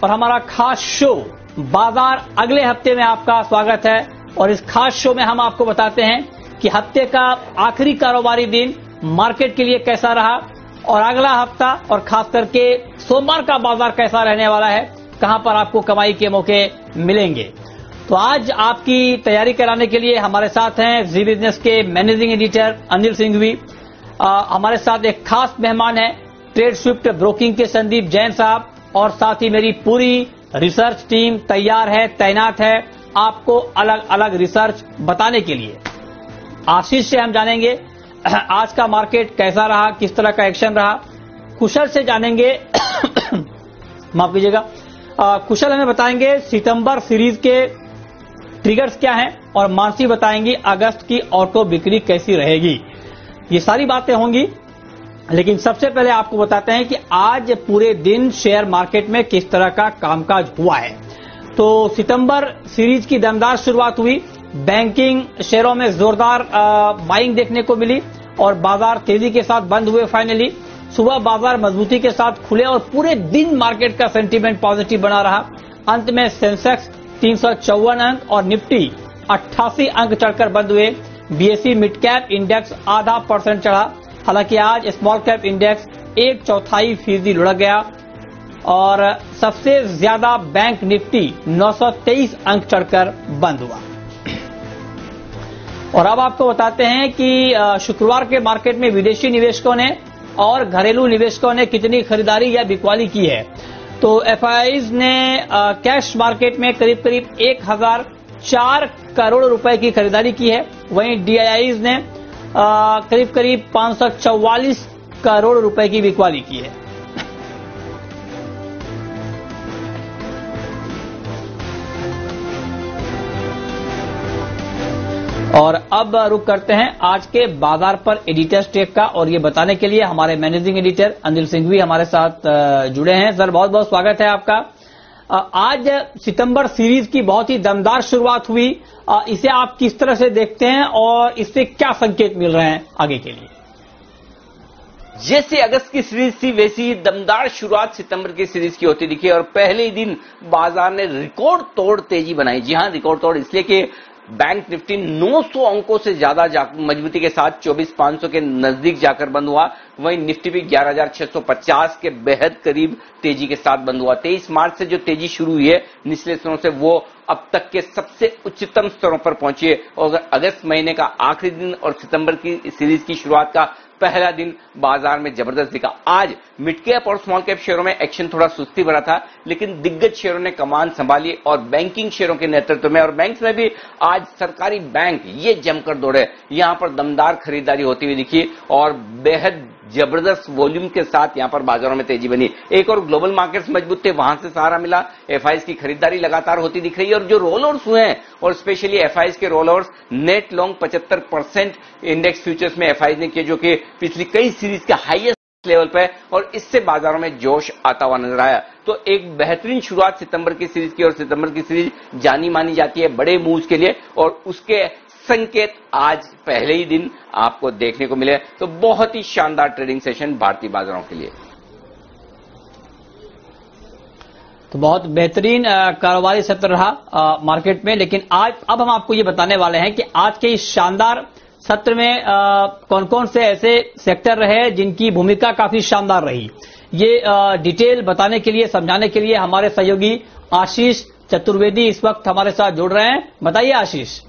और हमारा खास शो बाजार अगले हफ्ते में आपका स्वागत है। और इस खास शो में हम आपको बताते हैं कि हफ्ते का आखिरी कारोबारी दिन मार्केट के लिए कैसा रहा और अगला हफ्ता और खास करके सोमवार का बाजार कैसा रहने वाला है, कहां पर आपको कमाई के मौके मिलेंगे। तो आज आपकी तैयारी कराने के लिए हमारे साथ हैं जी बिजनेस के मैनेजिंग एडिटर अनिल सिंघवी। हमारे साथ एक खास मेहमान है ट्रेड स्विफ्ट ब्रोकिंग के संदीप जैन साहब, और साथ ही मेरी पूरी रिसर्च टीम तैयार है, तैनात है आपको अलग अलग रिसर्च बताने के लिए। आशीष से हम जानेंगे आज का मार्केट कैसा रहा, किस तरह का एक्शन रहा। कुशल से जानेंगे माफ कीजिएगा, कुशल हमें बताएंगे सितंबर सीरीज के ट्रिगर्स क्या हैं, और मानसी बताएंगी अगस्त की ऑटो बिक्री कैसी रहेगी। ये सारी बातें होंगी, लेकिन सबसे पहले आपको बताते हैं कि आज पूरे दिन शेयर मार्केट में किस तरह का कामकाज हुआ है। तो सितंबर सीरीज की दमदार शुरुआत हुई, बैंकिंग शेयरों में जोरदार बाइंग देखने को मिली और बाजार तेजी के साथ बंद हुए। फाइनली सुबह बाजार मजबूती के साथ खुले और पूरे दिन मार्केट का सेंटीमेंट पॉजिटिव बना रहा। अंत में सेंसेक्स 354 अंक और निफ्टी 88 अंक चढ़कर बंद हुए। बीएसई मिड कैप इंडेक्स 0.5% चढ़ा। हालांकि आज स्मॉल कैप इंडेक्स 1/4% लुढ़क गया और सबसे ज्यादा बैंक निफ्टी 923 अंक चढ़कर बंद हुआ। और अब आपको बताते हैं कि शुक्रवार के मार्केट में विदेशी निवेशकों ने और घरेलू निवेशकों ने कितनी खरीदारी या बिकवाली की है। तो एफआईआईज ने कैश मार्केट में करीब करीब 1004 करोड़ रुपए की खरीदारी की है। वहीं डीआईआईज ने करीब करीब 544 करोड़ रुपए की बिकवाली की है। और अब रुक करते हैं आज के बाजार पर एडिटर्स टेक का, और ये बताने के लिए हमारे मैनेजिंग एडिटर अनिल सिंघवी हमारे साथ जुड़े हैं। सर बहुत बहुत स्वागत है आपका। आज सितंबर सीरीज की बहुत ही दमदार शुरुआत हुई, इसे आप किस तरह से देखते हैं और इससे क्या संकेत मिल रहे हैं आगे के लिए? जैसे अगस्त की सीरीज थी वैसी ही दमदार शुरुआत सितंबर की सीरीज की होती दिखी और पहले ही दिन बाजार ने रिकॉर्ड तोड़ तेजी बनाई। जी हां, रिकॉर्ड तोड़ इसलिए कि बैंक निफ्टी 900 अंकों से ज्यादा मजबूती के साथ 24,500 के नजदीक जाकर बंद हुआ। वहीं निफ्टी भी 11,650 के बेहद करीब तेजी के साथ बंद हुआ। 23 मार्च से जो तेजी शुरू हुई है निचले स्तरों से, वो अब तक के सबसे उच्चतम स्तरों पर पहुंची है। और अगस्त महीने का आखिरी दिन और सितंबर की सीरीज की शुरुआत का पहला दिन बाजार में जबरदस्त दिखा। आज मिड कैप और स्मॉल कैप शेयरों में एक्शन थोड़ा सुस्ती भरा था, लेकिन दिग्गज शेयरों ने कमान संभाली और बैंकिंग शेयरों के नेतृत्व में और बैंक्स में भी आज सरकारी बैंक ये जमकर दौड़े। यहां पर दमदार खरीदारी होती हुई दिखी और बेहद जबरदस्त वॉल्यूम के साथ यहां पर बाजारों में तेजी बनी। एक और ग्लोबल मार्केट्स मजबूत थे, वहां से सहारा मिला। एफआईआईज की खरीदारी लगातार होती दिख रही है और जो रोल ओवर्स हुए हैं, और स्पेशली एफआईआईज के rollovers net long 75% index futures में एफआईआईज ने किए, जो कि पिछली कई सीरीज के हाईएस्ट लेवल पे, और इससे बाजारों में जोश आता हुआ नजर आया। तो एक बेहतरीन शुरुआत सितंबर की सीरीज की, और सितंबर की सीरीज जानी मानी जाती है बड़े मूव्स के लिए, और उसके संकेत आज पहले ही दिन आपको देखने को मिले। तो बहुत ही शानदार ट्रेडिंग सेशन भारतीय बाजारों के लिए। तो बहुत बेहतरीन कारोबारी सत्र रहा मार्केट में। लेकिन आज अब हम आपको ये बताने वाले हैं कि आज के इस शानदार सत्र में कौन कौन से ऐसे सेक्टर रहे जिनकी भूमिका काफी शानदार रही। ये डिटेल बताने के लिए, समझाने के लिए हमारे सहयोगी आशीष चतुर्वेदी इस वक्त हमारे साथ जुड़ रहे हैं। बताइए आशीष।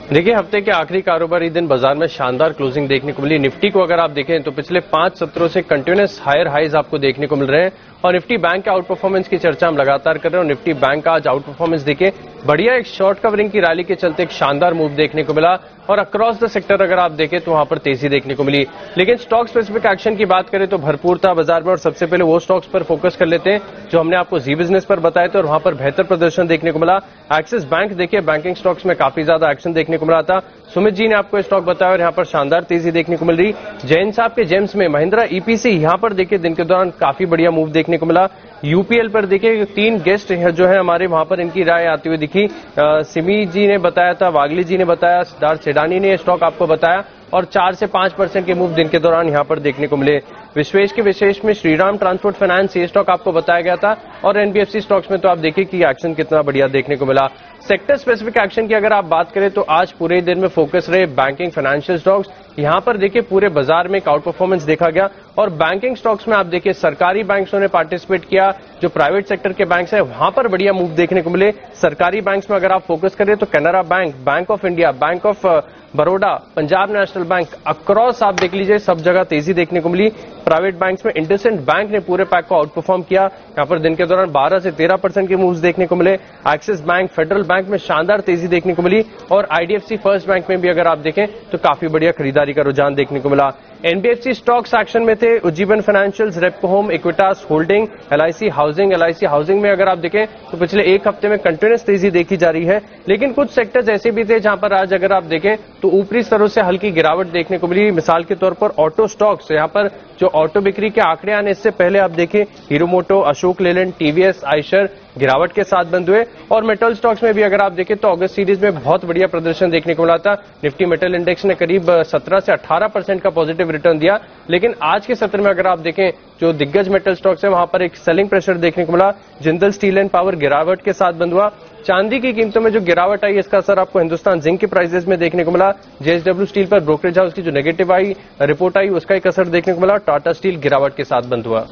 देखिए, हफ्ते के आखिरी कारोबारी दिन बाजार में शानदार क्लोजिंग देखने को मिली। निफ्टी को अगर आप देखें तो पिछले 5 सत्रों से कंटिन्यूअस हायर हाइज आपको देखने को मिल रहे हैं, और निफ्टी बैंक के आउट परफॉर्मेंस की चर्चा हम लगातार कर रहे हैं। और निफ्टी बैंक का आज आउट परफॉर्मेंस देखिए, बढ़िया एक शॉर्ट कवरिंग की रैली के चलते एक शानदार मूव देखने को मिला, और अक्रॉस द सेक्टर अगर आप देखें तो वहां पर तेजी देखने को मिली। लेकिन स्टॉक स्पेसिफिक एक्शन की बात करें तो भरपूर था बाजार में, और सबसे पहले वो स्टॉक्स पर फोकस कर लेते हैं जो हमने आपको जी बिजनेस पर बताए थे, और वहां पर बेहतर प्रदर्शन देखने को मिला। एक्सिस बैंक देखिए, बैंकिंग स्टॉक्स में काफी ज्यादा एक्शन देखने को मिला था। सुमित जी ने आपको स्टॉक बताया और यहां पर शानदार तेजी देखने को मिल रही। जैन साहब के जेम्स में महिंद्रा ईपीसी यहां पर देखिए दिन के दौरान काफी बढ़िया मूव देखने को मिला। यूपीएल पर देखिए 3 गेस्ट जो है हमारे, वहां पर इनकी राय आती हुई दिखी। सिमी जी ने बताया था, वागली जी ने बताया, सिद्धार्थ सेडानी ने स्टॉक आपको बताया, और 4 से 5% के मूव दिन के दौरान यहां पर देखने को मिले। विशेष के विशेष में श्रीराम ट्रांसपोर्ट फाइनेंस ये स्टॉक आपको बताया गया था, और एनबीएफसी स्टॉक्स में तो आप देखिए कि एक्शन कितना बढ़िया देखने को मिला। सेक्टर स्पेसिफिक एक्शन की अगर आप बात करें तो आज पूरे दिन में फोकस रहे बैंकिंग फाइनेंशियल स्टॉक्स। यहां पर देखिए पूरे बाजार में एक आउट परफॉर्मेंस देखा गया, और बैंकिंग स्टॉक्स में आप देखिए सरकारी बैंक्स ने पार्टिसिपेट किया, जो प्राइवेट सेक्टर के बैंक्स हैं वहां पर बढ़िया मूव देखने को मिले। सरकारी बैंक्स में अगर आप फोकस करें तो Canara bank, bank of India, bank of Baroda, Punjab national bank, across आप देख लीजिए सब जगह तेजी देखने को मिली। प्राइवेट बैंक्स में इंडसइंड बैंक ने पूरे पैक को आउट परफॉर्म किया, यहां पर दिन के दौरान 12 से 13% के मूव्स देखने को मिले। एक्सिस बैंक, फेडरल बैंक में शानदार तेजी देखने को मिली, और आईडीएफसी फर्स्ट बैंक में भी अगर आप देखें तो काफी बढ़िया खरीदारी का रुझान देखने को मिला। एनबीएफसी स्टॉक्स एक्शन में थे Ujjivan financials, Repco home, Equitas holding, LIC housing. LIC housing में अगर आप देखें तो पिछले एक हफ्ते में कंटिन्यूअस तेजी देखी जा रही है, लेकिन कुछ सेक्टर्स ऐसे भी थे जहां पर आज अगर आप देखें तो ऊपरी स्तरों से हल्की गिरावट देखने को मिली। मिसाल के तौर पर ऑटो स्टॉक्स, यहां पर जो ऑटो बिक्री के आंकड़े आने इससे पहले आप देखें हीरो मोटो, अशोक लेलैंड, टीवीएस, आयशर गिरावट के साथ बंद हुए। और मेटल स्टॉक्स में भी अगर आप देखें तो अगस्त सीरीज में बहुत बढ़िया प्रदर्शन देखने को मिला था। निफ्टी मेटल इंडेक्स ने करीब 17 से 18% का पॉजिटिव रिटर्न दिया, लेकिन आज के सत्र में अगर आप देखें जो दिग्गज मेटल स्टॉक्स है वहां पर एक सेलिंग प्रेशर देखने को मिला। जिंदल स्टील एंड पावर गिरावट के साथ बंद हुआ। चांदी की कीमतों में जो गिरावट आई इसका असर आपको हिंदुस्तान जिंक के प्राइसेस में देखने को मिला। जेएसडब्ल्यू स्टील पर ब्रोकरेज हाउस की जो नेगेटिव आई रिपोर्ट आई उसका एक असर देखने को मिला। टाटा स्टील गिरावट के साथ बंद हुआ।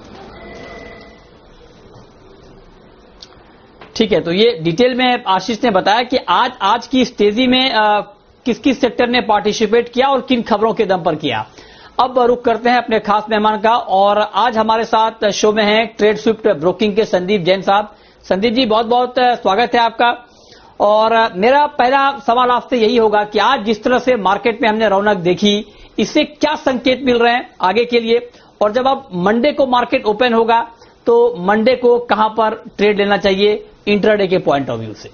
ठीक है, तो ये डिटेल में आशीष ने बताया कि आज की इस तेजी में किस किस सेक्टर ने पार्टिसिपेट किया और किन खबरों के दम पर किया। अब रुख करते हैं अपने खास मेहमान का, और आज हमारे साथ शो में हैं ट्रेड स्विफ्ट ब्रोकिंग के संदीप जैन साहब। संदीप जी, बहुत बहुत स्वागत है आपका। और मेरा पहला सवाल आपसे यही होगा कि आज जिस तरह से मार्केट में हमने रौनक देखी, इससे क्या संकेत मिल रहे हैं आगे के लिए, और जब अब मंडे को मार्केट ओपन होगा तो मंडे को कहां पर ट्रेड लेना चाहिए इंट्राडे के पॉइंट ऑफ व्यू से?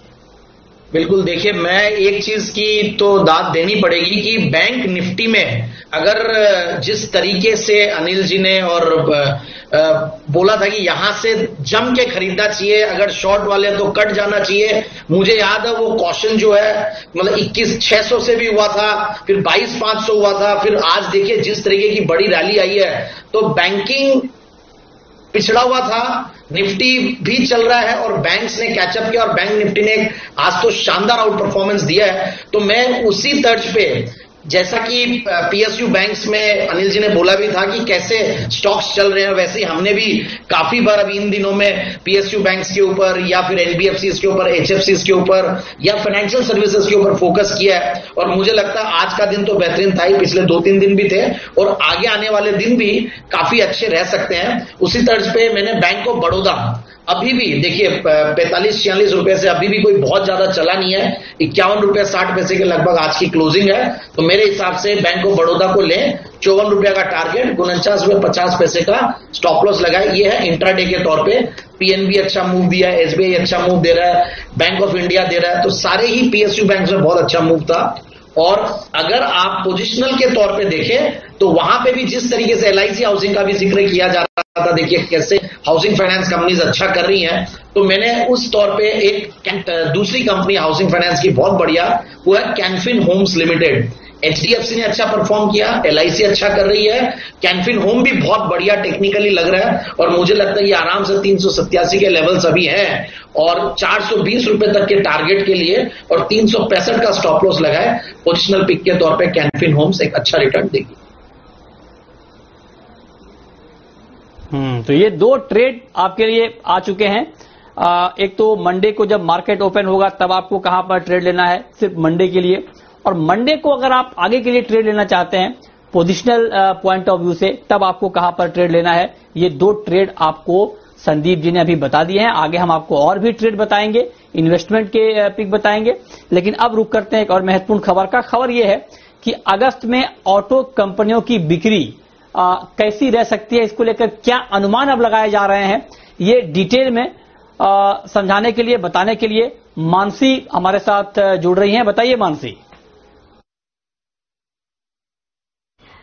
बिल्कुल, देखिए मैं एक चीज की तो दाद देनी पड़ेगी कि बैंक निफ्टी में अगर जिस तरीके से अनिल जी ने और बोला था कि यहां से जम के खरीदना चाहिए, अगर शॉर्ट वाले तो कट जाना चाहिए। मुझे याद है वो कॉशन जो है मतलब 21,600 से भी हुआ था, फिर 22,500 हुआ था, फिर आज देखिए जिस तरीके की बड़ी रैली आई है। तो बैंकिंग पिछड़ा हुआ था, निफ्टी भी चल रहा है और बैंक्स ने कैचअप किया, और बैंक निफ्टी ने आज तो शानदार आउट परफॉर्मेंस दिया है। तो मैं उसी तर्ज पे, जैसा कि पीएसयू बैंक्स में अनिल जी ने बोला भी था कि कैसे स्टॉक्स चल रहे हैं, वैसे ही हमने भी काफी बार अभी इन दिनों में पीएसयू बैंक्स के ऊपर या फिर एनबीएफसी के ऊपर, एचएफसी के ऊपर या फाइनेंशियल सर्विसेज के ऊपर फोकस किया है। और मुझे लगता है आज का दिन तो बेहतरीन था ही, पिछले 2-3 दिन भी थे और आगे आने वाले दिन भी काफी अच्छे रह सकते हैं। उसी तर्ज पे मैंने बैंक ऑफ बड़ौदा अभी भी देखिए 45-46 रुपए से अभी भी कोई बहुत ज्यादा चला नहीं है, 51 रुपए 60 पैसे के लगभग आज की क्लोजिंग है। तो मेरे हिसाब से बैंक ऑफ बड़ौदा को लें, 54 रुपए का टारगेट, 49 रुपए 50 पैसे का स्टॉप लॉस लगाए। ये है इंट्राडे के तौर पे। पीएनबी अच्छा मूव दिया है, एसबीआई अच्छा मूव दे रहा है, बैंक ऑफ इंडिया दे रहा है, तो सारे ही पीएसयू बैंक में बहुत अच्छा मूव था। और अगर आप पोजिशनल के तौर पे देखें तो वहां पे भी जिस तरीके से एलआईसी हाउसिंग का भी जिक्र किया जा रहा था, देखिए कैसे हाउसिंग फाइनेंस कंपनीज अच्छा कर रही हैं, तो मैंने उस तौर पे एक दूसरी कंपनी हाउसिंग फाइनेंस की बहुत बढ़िया, वो है कैनफिन होम्स लिमिटेड। एचडीएफसी ने अच्छा परफॉर्म किया, एलआईसी अच्छा कर रही है, कैनफिन होम भी बहुत बढ़िया टेक्निकली लग रहा है, और मुझे लगता है ये आराम से 387 के लेवल्स अभी हैं और 420 रुपए तक के टारगेट के लिए और 365 का स्टॉप लॉस लगाए। पोजिशनल पिक के तौर पे कैनफिन होम्स एक अच्छा रिटर्न देगी। तो ये दो ट्रेड आपके लिए आ चुके हैं। एक तो मंडे को जब मार्केट ओपन होगा तब आपको कहां पर ट्रेड लेना है, सिर्फ मंडे के लिए, और मंडे को अगर आप आगे के लिए ट्रेड लेना चाहते हैं पोजिशनल पॉइंट ऑफ व्यू से, तब आपको कहां पर ट्रेड लेना है। ये दो ट्रेड आपको संदीप जी ने अभी बता दिए हैं। आगे हम आपको और भी ट्रेड बताएंगे, इन्वेस्टमेंट के पिक बताएंगे, लेकिन अब रुक करते हैं एक और महत्वपूर्ण खबर का। खबर यह है कि अगस्त में ऑटो कंपनियों की बिक्री कैसी रह सकती है, इसको लेकर क्या अनुमान अब लगाए जा रहे हैं, ये डिटेल में समझाने के लिए, बताने के लिए मानसी हमारे साथ जुड़ रही हैं। बताइए मानसी।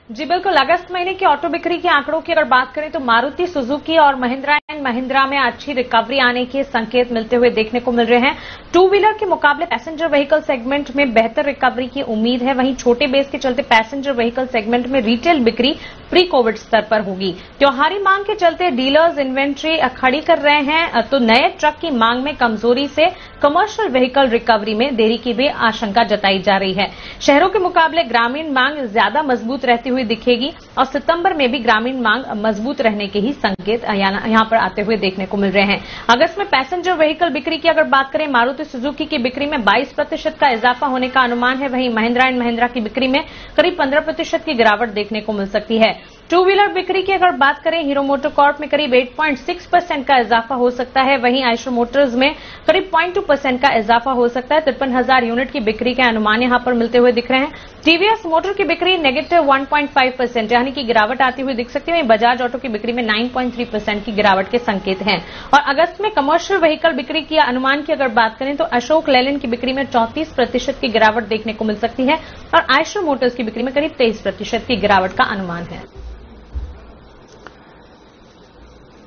जी बिल्कुल, अगस्त महीने की ऑटो बिक्री के आंकड़ों की अगर बात करें तो मारुति सुजुकी और महिंद्रा एंड महिंद्रा में अच्छी रिकवरी आने के संकेत मिलते हुए देखने को मिल रहे हैं। टू व्हीलर के मुकाबले पैसेंजर व्हीकल सेगमेंट में बेहतर रिकवरी की उम्मीद है। वहीं छोटे बेस के चलते पैसेंजर व्हीकल सेगमेंट में रिटेल बिक्री प्री कोविड स्तर पर होगी। त्योहारी मांग के चलते डीलर्स इन्वेंट्री खड़ी कर रहे हैं, तो नए ट्रक की मांग में कमजोरी से कमर्शियल व्हीकल रिकवरी में देरी की भी आशंका जताई जा रही है। शहरों के मुकाबले ग्रामीण मांग ज्यादा मजबूत रहती हुई दिखेगी और सितंबर में भी ग्रामीण मांग मजबूत रहने के ही संकेत यहां पर आते हुए देखने को मिल रहे हैं। अगस्त में पैसेंजर व्हीकल बिक्री की अगर बात करें, मारुति सुजुकी की बिक्री में 22% का इजाफा होने का अनुमान है। वहीं महिंद्रा एंड महिंद्रा की बिक्री में करीब 15% की गिरावट देखने को मिल सकती है। टू व्हीलर बिक्री की अगर बात करें, हीरो मोटोकॉर्प में करीब 8.6% का इजाफा हो सकता है। वहीं आइशर मोटर्स में करीब 0.2% का इजाफा हो सकता है। 53,000 यूनिट की बिक्री के अनुमान यहां पर मिलते हुए दिख रहे हैं। टीवीएस मोटर की बिक्री -1.5% यानी कि गिरावट आती हुई दिख सकती है। वहीं बजाज ऑटो की बिक्री में 9.3% की गिरावट के संकेत हैं। और अगस्त में कमर्शियल व्हीकल बिक्री की अनुमान की अगर बात करें तो अशोक लेलैंड की बिक्री में 34% की गिरावट देखने को मिल सकती है और आइशर मोटर्स की बिक्री में करीब 23% की गिरावट का अनुमान है।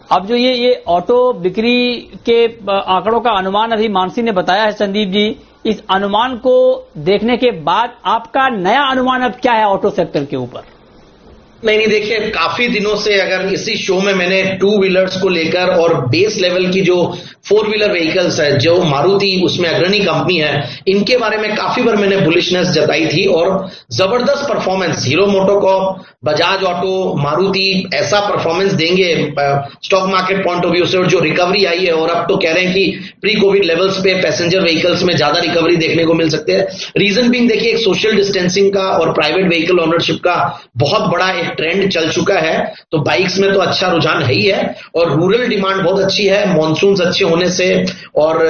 अब जो ये ऑटो बिक्री के आंकड़ों का अनुमान अभी मानसी ने बताया है संदीप जी, इस अनुमान को देखने के बाद आपका नया अनुमान अब क्या है ऑटो सेक्टर के ऊपर? नहीं देखिए, काफी दिनों से अगर इसी शो में मैंने टू व्हीलर्स को लेकर और बेस लेवल की जो फोर व्हीलर व्हीकल्स है, जो मारुति उसमें अग्रणी कंपनी है, इनके बारे में काफी बार मैंने बुलिशनेस जताई थी और जबरदस्त performance hero MotoCorp, Bajaj auto, Maruti ऐसा परफॉर्मेंस देंगे stock market point of view से। और जो रिकवरी आई है, और अब तो कह रहे हैं कि प्री कोविड लेवल्स पे पैसेंजर व्हीकल्स में ज्यादा रिकवरी देखने को मिल सकते हैं। रीजन बीइंग देखिए, एक सोशल डिस्टेंसिंग का और प्राइवेट व्हीकल ओनरशिप का बहुत बड़ा ट्रेंड चल चुका है, तो बाइक्स में तो अच्छा रुझान है ही है और रूरल डिमांड बहुत अच्छी है। मॉनसून अच्छे होने से और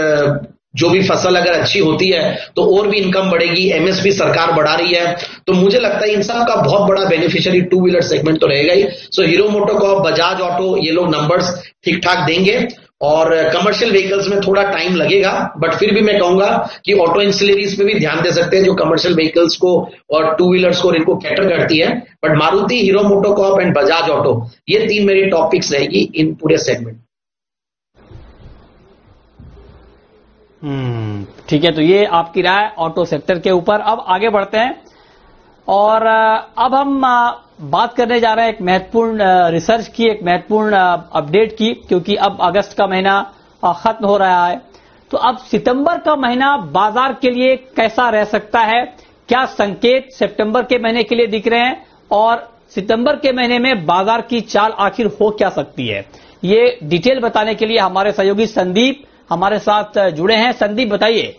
जो भी फसल अगर अच्छी होती है तो और भी इनकम बढ़ेगी। एमएसपी सरकार बढ़ा रही है, तो मुझे लगता है इन सब का बहुत बड़ा बेनिफिशियरी टू व्हीलर सेगमेंट तो रहेगा ही। सो हीरो मोटोकॉर्प, बजाज ऑटो, ये लोग नंबर्स ठीक ठाक देंगे और कमर्शियल व्हीकल्स में थोड़ा टाइम लगेगा, बट फिर भी मैं कहूंगा कि ऑटो इंसिलरीज पे भी ध्यान दे सकते हैं जो कमर्शियल व्हीकल्स को और टू व्हीलर्स को इनको कैटर करती है। But Maruti, hero MotoCorp and Bajaj auto, ये तीन मेरी टॉपिक्स रहेगी इन पूरे सेगमेंट। ठीक है, तो ये आपकी राय ऑटो सेक्टर के ऊपर। अब आगे बढ़ते हैं और अब हम बात करने जा रहे हैं एक महत्वपूर्ण रिसर्च की, एक महत्वपूर्ण अपडेट की, क्योंकि अब अगस्त का महीना खत्म हो रहा है। तो अब सितंबर का महीना बाजार के लिए कैसा रह सकता है, क्या संकेत सितंबर के महीने के लिए दिख रहे हैं और सितंबर के महीने में बाजार की चाल आखिर हो क्या सकती है, ये डिटेल बताने के लिए हमारे सहयोगी संदीप हमारे साथ जुड़े हैं। संदीप बताइए।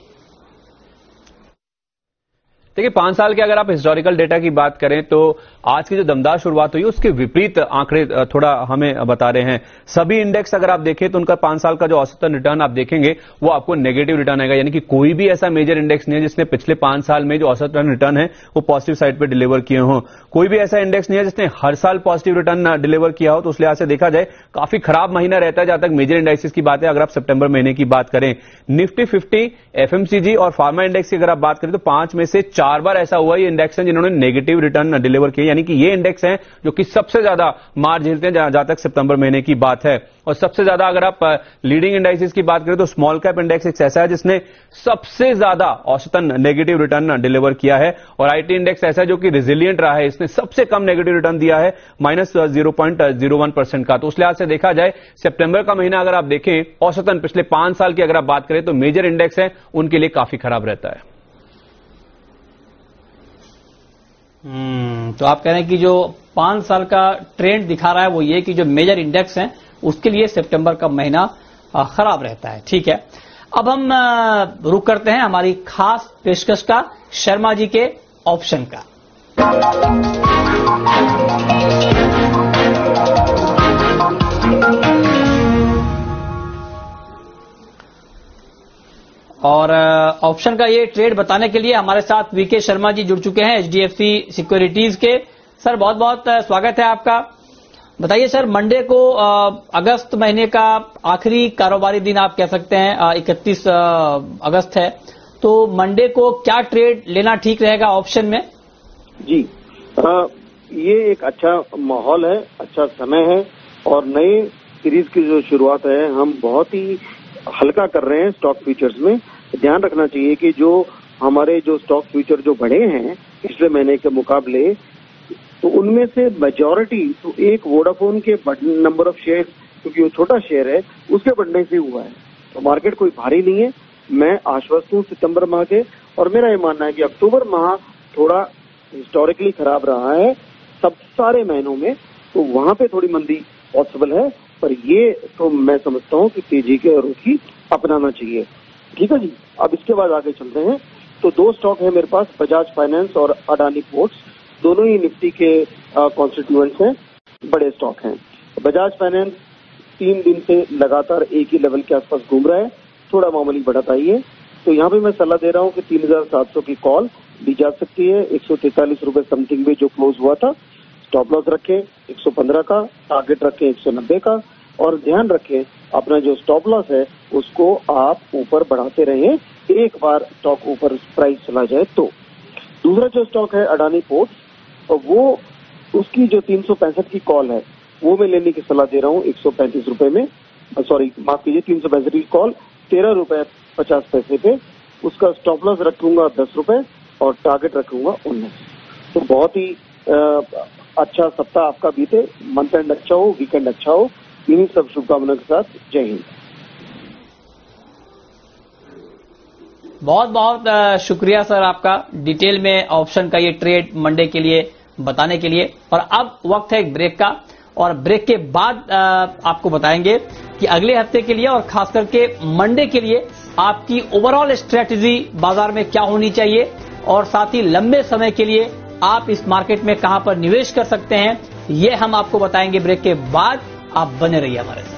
देखिए, 5 साल के अगर आप हिस्टोरिकल डेटा की बात करें तो आज की जो दमदार शुरुआत हुई उसके विपरीत आंकड़े थोड़ा हमें बता रहे हैं। सभी इंडेक्स अगर आप देखें तो उनका 5 साल का जो औसतन रिटर्न आप देखेंगे वो आपको नेगेटिव रिटर्न आएगा, यानी कि कोई भी ऐसा मेजर इंडेक्स नहीं है जिसने पिछले 5 साल में जो औसतन रिटर्न है वो पॉजिटिव साइड पे डिलीवर किए हों। कोई भी ऐसा इंडेक्स नहीं है जिसने हर साल पॉजिटिव रिटर्न डिलीवर किया हो। तो उस लिहाज से देखा जाए काफी खराब महीना रहता है जहां तक मेजर इंडेक्सेस की बात है। अगर आप सितंबर महीने की बात करें, निफ्टी 50, एफएमसीजी और फार्मा इंडेक्स की अगर आप बात करें तो 5 में से 4 बार ऐसा हुआ ये इंडेक्स है जिन्होंने नेगेटिव रिटर्न डिलीवर किए, यानी कि ये इंडेक्स हैं जो कि सबसे ज्यादा मार झेलते हैं जहां तक सितंबर महीने की बात है। और सबसे ज्यादा अगर आप लीडिंग इंडेक्सेस की बात करें तो स्मॉल कैप इंडेक्स एक ऐसा है जिसने सबसे ज्यादा औसतन नेगेटिव रिटर्न डिलीवर किया है और आईटी इंडेक्स ऐसा है जो कि रिजिलियंट रहा है, इसने सबसे कम नेगेटिव रिटर्न दिया है -0.01% का। तो उस लिहाज से देखा जाए सितंबर का महीना अगर आप देखें औसतन पिछले 5 साल की अगर आप बात करें तो मेजर इंडेक्स है उनके लिए काफी खराब रहता है। तो आप कह रहे हैं कि जो 5 साल का ट्रेंड दिखा रहा है वो ये कि जो मेजर इंडेक्स हैं उसके लिए सितंबर का महीना खराब रहता है। ठीक है, अब हम रुक करते हैं हमारी खास पेशकश का, शर्मा जी के ऑप्शन का। और ऑप्शन का ये ट्रेड बताने के लिए हमारे साथ वीके शर्मा जी जुड़ चुके हैं एचडीएफसी सिक्योरिटीज के। सर बहुत बहुत स्वागत है आपका। बताइए सर, मंडे को अगस्त महीने का आखिरी कारोबारी दिन आप कह सकते हैं, 31 अगस्त है, तो मंडे को क्या ट्रेड लेना ठीक रहेगा ऑप्शन में? जी, ये एक अच्छा माहौल है, अच्छा समय है और नए सीरीज की जो शुरुआत है हम बहुत ही हल्का कर रहे हैं स्टॉक फ्यूचर्स में। ध्यान रखना चाहिए कि जो हमारे जो स्टॉक फ्यूचर जो बढ़े हैं पिछले महीने के मुकाबले, तो उनमें से मेजॉरिटी तो एक वोडाफोन के नंबर ऑफ शेयर, क्योंकि वो छोटा शेयर है, उसके बढ़ने से हुआ है। तो मार्केट कोई भारी नहीं है। मैं आश्वस्त हूँ सितंबर माह के, और मेरा ये मानना है कि अक्टूबर माह थोड़ा हिस्टोरिकली खराब रहा है सब सारे महीनों में, तो वहां पे थोड़ी मंदी पॉसिबल है, पर ये तो मैं समझता हूँ कि तेजी के रुख ही अपनाना चाहिए। ठीक है जी। अब इसके बाद आगे चलते हैं। तो दो स्टॉक है मेरे पास, बजाज फाइनेंस और अडानी पोर्ट्स, दोनों ही निफ्टी के कॉन्स्टिट्यूएंट्स हैं, बड़े स्टॉक हैं। बजाज फाइनेंस 3 दिन से लगातार एक ही लेवल के आसपास घूम रहा है, थोड़ा मामूली बढ़त आई है। तो यहाँ पे मैं सलाह दे रहा हूँ कि 3700 की कॉल दी जा सकती है। 143 रुपए समथिंग में जो क्लोज हुआ था, स्टॉप लॉस रखें 115 का, टारगेट रखें 190 का, और ध्यान रखें अपना जो स्टॉप लॉस है उसको आप ऊपर बढ़ाते रहें, एक बार स्टॉक ऊपर प्राइस चला जाए तो। दूसरा जो स्टॉक है अडानी पोर्ट्स, तो वो उसकी जो 365 की कॉल है वो मैं लेने की सलाह दे रहा हूँ 135 रुपए में, सॉरी माफ कीजिए 365 की कॉल 13 रुपए 50 पैसे पे। उसका स्टॉप लॉस रखूंगा 10 रुपए और टारगेट रखूंगा 19। तो बहुत ही अच्छा सप्ताह आपका बीते, मंथ एंड अच्छा हो, वीकेंड अच्छा हो, इन्हीं सब शुभकामनाओं के साथ जय हिंद। बहुत बहुत शुक्रिया सर आपका डिटेल में ऑप्शन का ये ट्रेड मंडे के लिए बताने के लिए। और अब वक्त है एक ब्रेक का, और ब्रेक के बाद आपको बताएंगे कि अगले हफ्ते के लिए और खास करके मंडे के लिए आपकी ओवरऑल स्ट्रेटजी बाजार में क्या होनी चाहिए, और साथ ही लंबे समय के लिए आप इस मार्केट में कहां पर निवेश कर सकते हैं, ये हम आपको बताएंगे ब्रेक के बाद। आप बने रहिए हमारे साथ।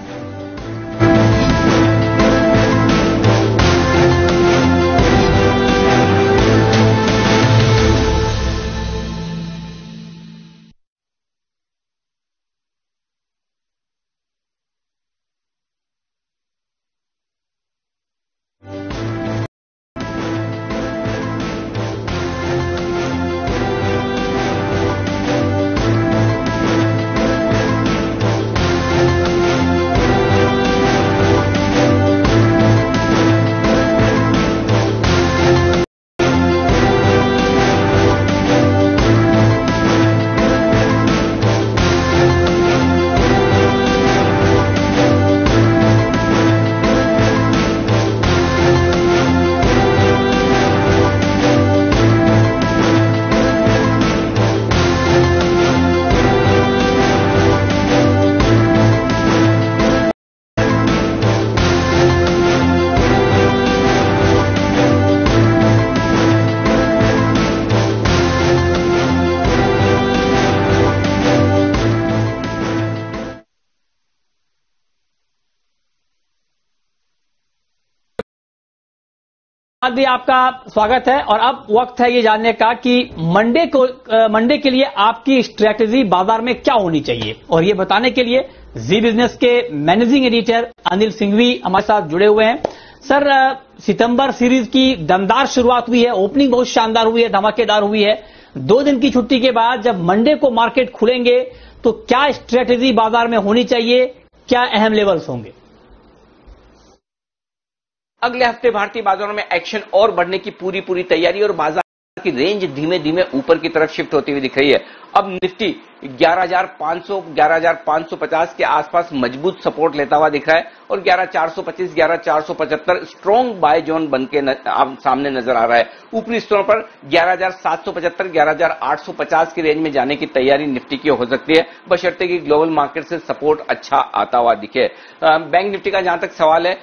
बाद भी आपका स्वागत है। और अब वक्त है ये जानने का कि मंडे के लिए आपकी स्ट्रेटजी बाजार में क्या होनी चाहिए, और ये बताने के लिए जी बिजनेस के मैनेजिंग एडिटर अनिल सिंघवी हमारे साथ जुड़े हुए हैं। सर, सितंबर सीरीज की दमदार शुरुआत हुई है, ओपनिंग बहुत शानदार हुई है, धमाकेदार हुई है। 2 दिन की छुट्टी के बाद जब मंडे को मार्केट खुलेंगे तो क्या स्ट्रेटजी बाजार में होनी चाहिए, क्या अहम लेवल्स होंगे? अगले हफ्ते भारतीय बाजारों में एक्शन और बढ़ने की पूरी तैयारी, और बाजार की रेंज धीमे धीमे ऊपर की तरफ शिफ्ट होती हुई दिख रही है। अब निफ्टी 11,500 11,550 के आसपास मजबूत सपोर्ट लेता हुआ दिख रहा है, और 11,425 11,475 स्ट्रॉन्ग बाय जोन बनके सामने नजर आ रहा है। ऊपरी स्तरों पर 11,775 11,850 की रेंज में जाने की तैयारी निफ्टी की हो सकती है, बशर्ते कि ग्लोबल मार्केट से सपोर्ट अच्छा आता हुआ दिखे। बैंक निफ्टी का जहां तक सवाल है,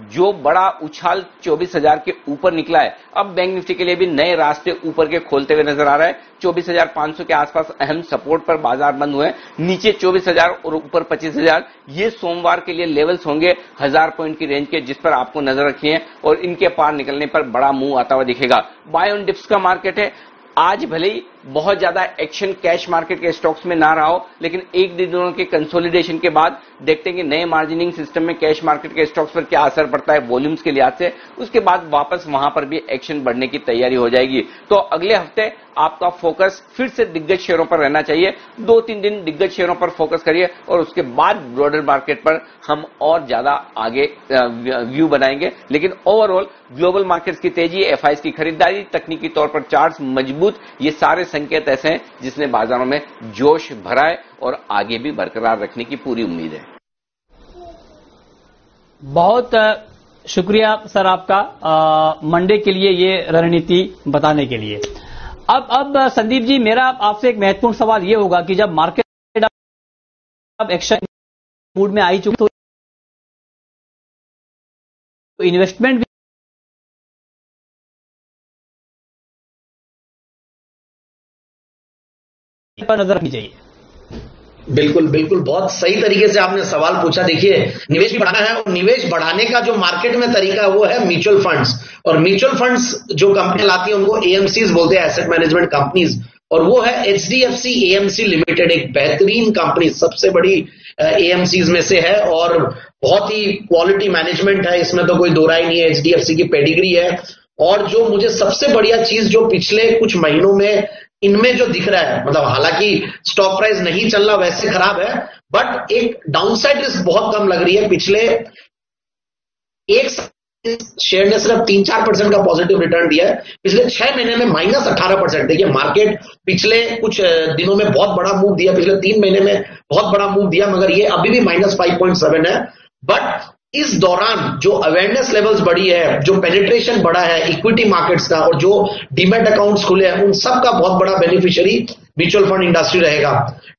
जो बड़ा उछाल 24,000 के ऊपर निकला है, अब बैंक निफ्टी के लिए भी नए रास्ते ऊपर के खोलते हुए नजर आ रहा है। 24,500 के आसपास अहम सपोर्ट पर बाजार बंद हुए, नीचे 24,000 और ऊपर 25,000, ये सोमवार के लिए लेवल्स होंगे 1000 पॉइंट की रेंज के, जिस पर आपको नजर रखनी है, और इनके पार निकलने पर बड़ा मूव आता हुआ दिखेगा। बाय ऑन डिप्स का मार्केट है। आज भले ही बहुत ज्यादा एक्शन कैश मार्केट के स्टॉक्स में ना रहा हो, लेकिन एक दिनों के कंसोलिडेशन के बाद देखते हैं कि नए मार्जिनिंग सिस्टम में कैश मार्केट के स्टॉक्स पर क्या असर पड़ता है वॉल्यूम्स के लिहाज से, उसके बाद वापस वहां पर भी एक्शन बढ़ने की तैयारी हो जाएगी। तो अगले हफ्ते आपका फोकस फिर से दिग्गज शेयरों पर रहना चाहिए। 2-3 दिन दिग्गज शेयरों पर फोकस करिए और उसके बाद ब्रॉडर मार्केट पर हम और ज्यादा आगे व्यू बनाएंगे। लेकिन ओवरऑल ग्लोबल मार्केट्स की तेजी, एफआईएस की खरीदारी, तकनीकी तौर पर चार्ट्स मजबूत, ये सारे संकेत ऐसे हैं जिसने बाजारों में जोश भरा है और आगे भी बरकरार रखने की पूरी उम्मीद है। बहुत शुक्रिया सर आपका मंडे के लिए ये रणनीति बताने के लिए। अब संदीप जी, मेरा आपसे एक महत्वपूर्ण सवाल ये होगा कि जब मार्केट अब एक्शन मूड में आई चुकी तो इन्वेस्टमेंट भी पर नजर रखनी चाहिए। बिल्कुल बिल्कुल, बहुत सही तरीके से आपने सवाल पूछा। देखिए, निवेश भी बढ़ाना है और निवेश बढ़ाने का जो मार्केट में तरीका है वो है म्यूचुअल फंड्स। और म्यूचुअल फंड्स जो कंपनी लाती है उनको एएमसीज बोलते हैं, एसेट मैनेजमेंट कंपनीज। और वो है एचडीएफसी एएमसी लिमिटेड, एक बेहतरीन कंपनी, सबसे बड़ी एएमसीज में से है और बहुत ही क्वालिटी मैनेजमेंट है, इसमें तो कोई दो राय नहीं है। एचडीएफसी की पेडिग्री है। और जो मुझे सबसे बढ़िया चीज जो पिछले कुछ महीनों में इनमें जो दिख रहा है, मतलब हालांकि स्टॉक प्राइस नहीं चल रहा, वैसे खराब है, बट एक डाउनसाइड रिस्क बहुत कम लग रही है। पिछले एक शेयर ने सिर्फ 3-4% का पॉजिटिव रिटर्न दिया है, पिछले 6 महीने में -18%। देखिए, मार्केट पिछले कुछ दिनों में बहुत बड़ा मूव दिया, पिछले 3 महीने में बहुत बड़ा मूव दिया, मगर ये अभी भी -5.7 है। बट इस दौरान जो अवेयरनेस लेवल्स बढ़ी है, जो पेनिट्रेशन बढ़ा है इक्विटी मार्केट्स का, और जो डीमैट अकाउंट्स खुले हैं, उन सब का बहुत बड़ा बेनिफिशियरी म्यूचुअल फंड इंडस्ट्री रहेगा।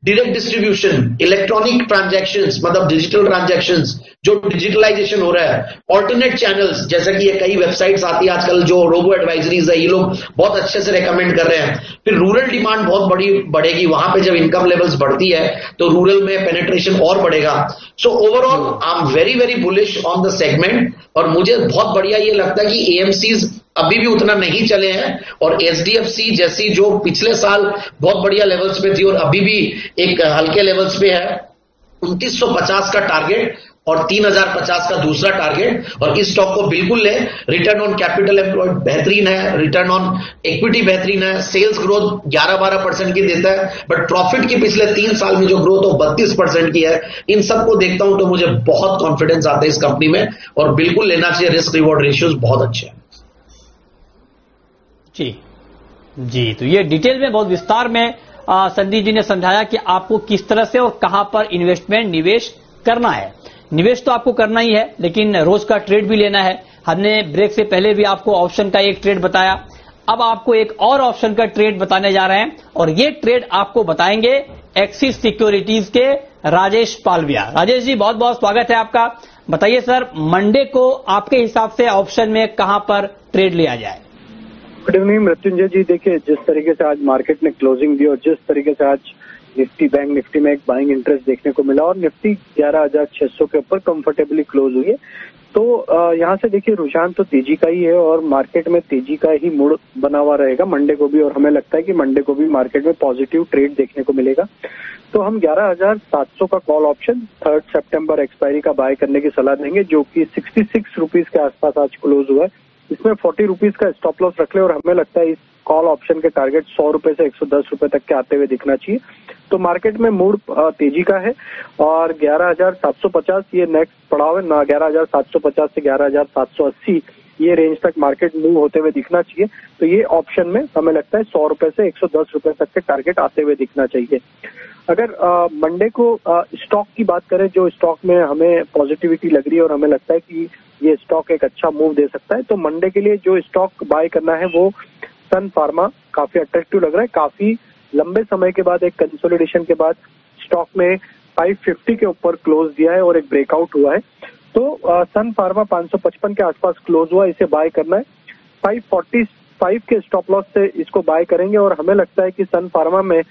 डायरेक्ट डिस्ट्रीब्यूशन, इलेक्ट्रॉनिक ट्रांजैक्शंस, मतलब डिजिटल ट्रांजैक्शंस, जो डिजिटलाइजेशन हो रहा है, ऑल्टरनेट चैनल्स, जैसे कि ये कई वेबसाइट्स आती है आजकल जो रोबो एडवाइजरीज है, ये लोग बहुत अच्छे से रेकमेंड कर रहे हैं। फिर रूरल डिमांड बहुत बढ़ेगी, वहां पे जब इनकम लेवल्स बढ़ती है तो रूरल में पेनिट्रेशन और बढ़ेगा। So overall I am very very bullish on the segment. और मुझे बहुत बढ़िया ये लगता है कि एएमसीज अभी भी उतना नहीं चले हैं, और एचडीएफसी जैसी जो पिछले साल बहुत बढ़िया लेवल्स पे थी और अभी भी एक हल्के लेवल्स पे है, 2950 का टारगेट और 3050 का दूसरा टारगेट, और इस स्टॉक को बिल्कुल ले। रिटर्न ऑन कैपिटल एम्प्लॉयड बेहतरीन है, रिटर्न ऑन इक्विटी बेहतरीन है, सेल्स ग्रोथ 11-12% की देता है, बट प्रॉफिट की पिछले 3 साल में जो ग्रोथ हो 32% की है। इन सबको देखता हूं तो मुझे बहुत कॉन्फिडेंस आता है इस कंपनी में, और बिल्कुल लेना चाहिए। रिस्क रिवॉर्ड रेशियोज बहुत अच्छे हैं। जी, तो ये डिटेल में बहुत विस्तार में संदीप जी ने समझाया कि आपको किस तरह से और कहां पर इन्वेस्टमेंट निवेश करना है। निवेश तो आपको करना ही है, लेकिन रोज का ट्रेड भी लेना है। हमने ब्रेक से पहले भी आपको ऑप्शन का एक ट्रेड बताया, अब आपको एक और ऑप्शन का ट्रेड बताने जा रहे हैं, और ये ट्रेड आपको बताएंगे एक्सिस सिक्योरिटीज के राजेश पालविया। राजेश जी, बहुत बहुत स्वागत है आपका। बताइए सर, मंडे को आपके हिसाब से ऑप्शन में कहां पर ट्रेड लिया जाए? गुड इवनिंग मृत्युंजय जी। देखिए, जिस तरीके से आज मार्केट ने क्लोजिंग दी और जिस तरीके से आज निफ्टी, बैंक निफ्टी में एक बाइंग इंटरेस्ट देखने को मिला और निफ्टी 11,600 के ऊपर कंफर्टेबली क्लोज हुई है, तो यहाँ से देखिए रुझान तो तेजी का ही है और मार्केट में तेजी का ही मूड बना हुआ रहेगा मंडे को भी, और हमें लगता है कि मंडे को भी मार्केट में पॉजिटिव ट्रेड देखने को मिलेगा। तो हम 11,700 का कॉल ऑप्शन 3 सितंबर एक्सपायरी का बाय करने की सलाह देंगे, जो कि 66 रुपीज के आसपास आज क्लोज हुआ है। इसमें 40 रुपीज का स्टॉप लॉस रख ले, और हमें लगता है इस कॉल ऑप्शन के टारगेट 100 रुपए से 110 रुपए तक के आते हुए दिखना चाहिए। तो मार्केट में मूड तेजी का है, और 11,750 ये नेक्स्ट पड़ाव है ना, 11,750 से 11,780 ये रेंज तक मार्केट मूव होते हुए दिखना चाहिए। तो ये ऑप्शन में हमें लगता है 100 रुपए से 110 रुपए तक के टारगेट आते हुए दिखना चाहिए। अगर मंडे को स्टॉक की बात करें, जो स्टॉक में हमें पॉजिटिविटी लग रही है और हमें लगता है कि ये स्टॉक एक अच्छा मूव दे सकता है, तो मंडे के लिए जो स्टॉक बाय करना है वो सन फार्मा काफी अट्रैक्टिव लग रहा है। काफी लंबे समय के बाद, एक कंसोलिडेशन के बाद स्टॉक में 550 के ऊपर क्लोज दिया है और एक ब्रेकआउट हुआ है। तो सन फार्मा 555 के आसपास क्लोज हुआ, इसे बाय करना है। 545 के स्टॉप लॉस से इसको बाय करेंगे, और हमें लगता है कि सन फार्मा में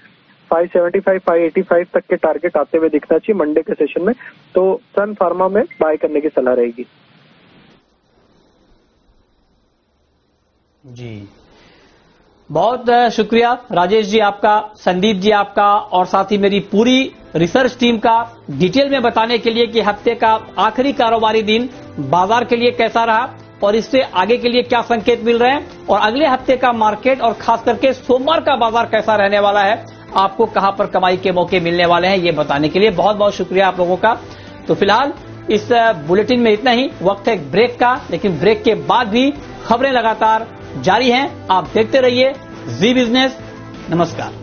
575, 585 तक के टारगेट आते हुए दिखना चाहिए मंडे के सेशन में। तो सन फार्मा में बाय करने की सलाह रहेगी। जी, बहुत शुक्रिया राजेश जी आपका, संदीप जी आपका, और साथ ही मेरी पूरी रिसर्च टीम का डिटेल में बताने के लिए कि हफ्ते का आखिरी कारोबारी दिन बाजार के लिए कैसा रहा और इससे आगे के लिए क्या संकेत मिल रहे हैं और अगले हफ्ते का मार्केट और खास करके सोमवार का बाजार कैसा रहने वाला है, आपको कहां पर कमाई के मौके मिलने वाले हैं, ये बताने के लिए बहुत बहुत शुक्रिया आप लोगों का। तो फिलहाल इस बुलेटिन में इतना ही। वक्त है ब्रेक का, लेकिन ब्रेक के बाद भी खबरें लगातार जारी हैं। आप देखते रहिए जी बिजनेस। नमस्कार।